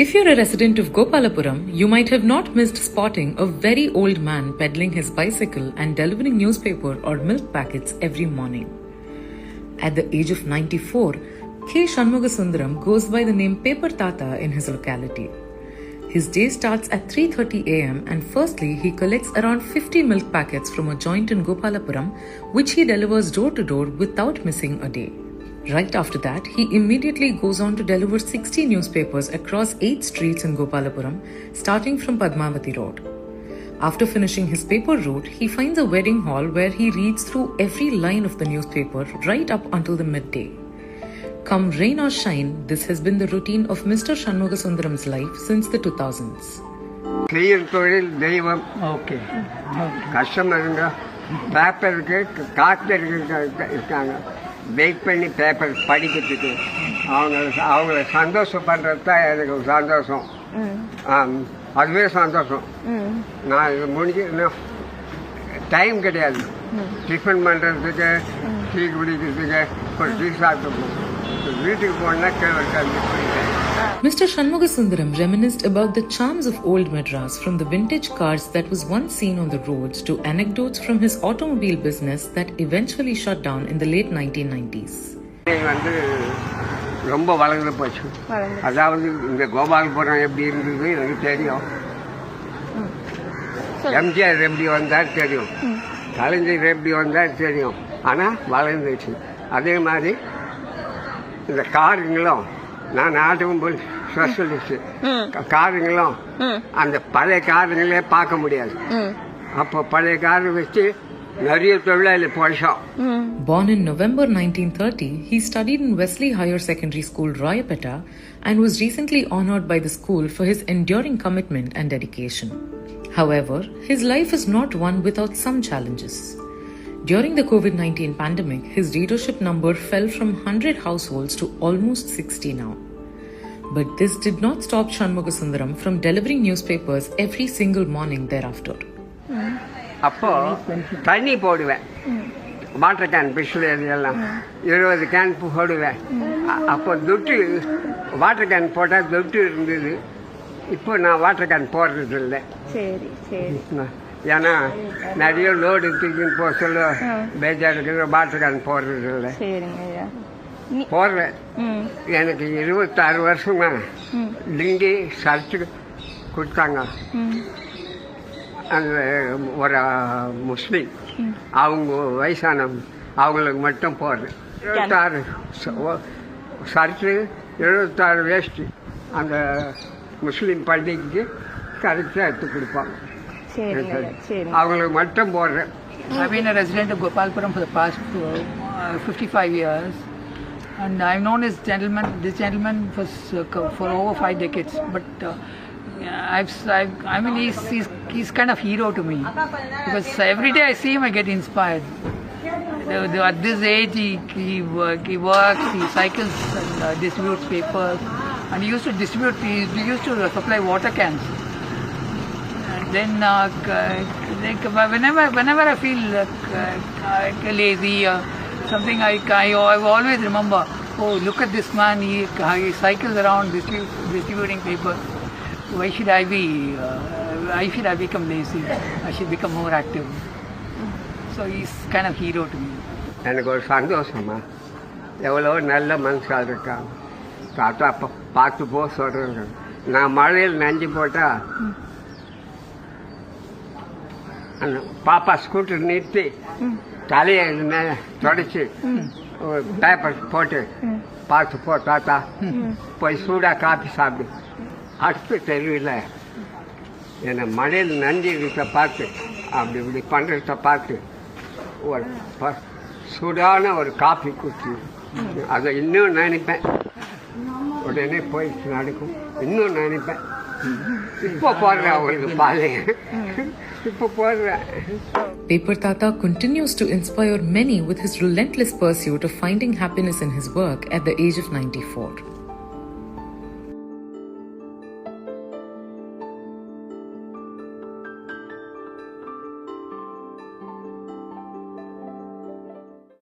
If you're a resident of Gopalapuram, you might have not missed spotting a very old man peddling his bicycle and delivering newspaper or milk packets every morning. At the age of 94, K. Shanmugasundaram goes by the name Paper Tata in his locality. His day starts at 3:30 am and firstly he collects around 50 milk packets from a joint in Gopalapuram which he delivers door to door without missing a day. Right after that, he immediately goes on to deliver 60 newspapers across 8 streets in Gopalapuram, starting from Padmavati Road. After finishing his paper route, he finds a wedding hall where he reads through every line of the newspaper right up until the midday. Come rain or shine, this has been the routine of Mr. Shanmugasundaram's life since the 2000s. செய்யும் தொழில் தெய்வம். Okay கஷ்டம் இருங்க, பேப்பருக்கு காத்து இருக்காங்க, wait பண்ணி paper படிக்கிறதுக்கு அவங்கள சந்தோஷம் பண்ணுறது தான் எனக்கு சந்தோஷம். அதுவே சந்தோஷம். நான் இது முடிஞ்சு இன்னும் டைம் கிடையாது டிஃபன் பண்ணுறதுக்கு, டீ குடிக்கிறதுக்கு, ஒரு டீ சாப்பிட்டு வீட்டுக்கு போனால் கேள்வி. Mr. Shanmugasundaram reminisced about the charms of old Madras, from the vintage cars that was once seen on the roads to anecdotes from his automobile business that eventually shut down in the late 1990s. வந்து ரொம்ப வளர்ந்து போச்சு. அதாவது இந்த கோபாலபுரம் எப்படி இருந்தது எனக்கு தெரியும், எம்ஜிஆர் எப்படி வந்தார் தெரியும், கலைஞர் எப்படி வந்தார் தெரியும், ஆனால் வளர்ந்துச்சு. அதே மாதிரி இந்த காருங்களும், நான் ஆட்டோமொபைல் ஸ்பெஷலிஸ்ட், காருங்களும் அந்த பழைய காருங்களே பார்க்க முடியாது. அப்போ பழைய காரை வச்சு நிறைய தொழிலாளி போஷம். Born in November 1930, he studied in Wesley Higher Secondary School, Royapeta, and was recently honored by the school for his enduring commitment and dedication. However, his life is not one without some challenges. During the COVID-19 pandemic, his readership number fell from 100 households to almost 60 now. But this did not stop Shanmugasundaram from delivering newspapers every single morning thereafter. அப்போ தண்ணி போடுவேன், water can, Bisleri எல்லாம் 20 can போடுவேன். அப்போ துட்டு, water can போட்டால் துட்டு இருந்தது. இப்போ நான் வாட்டர் கேன் போடுறது இல்லை. சரி சரி. ஏன்னா நிறைய லோடு தூக்கின்னு போக சொல்ல பேஜா இருக்கிற வாட்டர் கேன் போடுறது இல்லை. போடுறேன். எனக்கு 26 வருஷமா லிங்கி சர்ச்சுக்கு கொடுத்தாங்க. அந்த ஒரு முஸ்லீம், அவங்க வயசான அவங்களுக்கு மட்டும் போடுறேன். 76 சர்ச்சு, 76 வேஸ்ட்டு அந்த முஸ்லீம் பள்ளிக்கு கரெக்டாக எடுத்து கொடுப்பாங்க. அவங்களுக்கு மட்டும் போடுறேன். I've been a resident of Gopalapuram for the past 55 years, and I've known this gentleman for over 5 decades. But I mean, he's kind of hero to me, because every day I see him, I get inspired. At this age, he works, he cycles and distributes papers, and he used to supply water cans. Then whenever I feel lazy or something, I always remember, oh, look at this man, he cycles around distributing paper. Why should I become lazy? I should become more active. So he's kind of hero to me. எனக்கு ஒரு சந்தோஷமா, எவ்வளோ நல்ல மனுஷால் இருக்காங்க. தாத்தா பார்த்து போ சொல்கிறாங்க. நான் மழையில் நஞ்சு போட்டால் அந்த பாப்பா ஸ்கூட்டர் நிறுத்தி தலையை தொடச்சி பேப்பர் போட்டு பார்த்து போ தாத்தா, போய் சூடாக காப்பி சாப்பிடு. அடுத்த தெருவில் என்னை மழையில் நஞ்சு இருக்கிறத பார்த்து அப்படி இப்படி பண்ணுறத பார்த்து ஒரு சூடான ஒரு காஃபி குடிச்சு அதை இன்னும் நினைப்பேன். உடனே போய் நடக்கும், இன்னும் நினைப்பேன். இப்போ போடுறேன் அவங்களுக்கு பாரு, இப்போ போடுறேன். Paper Tata continues to inspire many with his relentless pursuit of finding happiness in his work at the age of 94.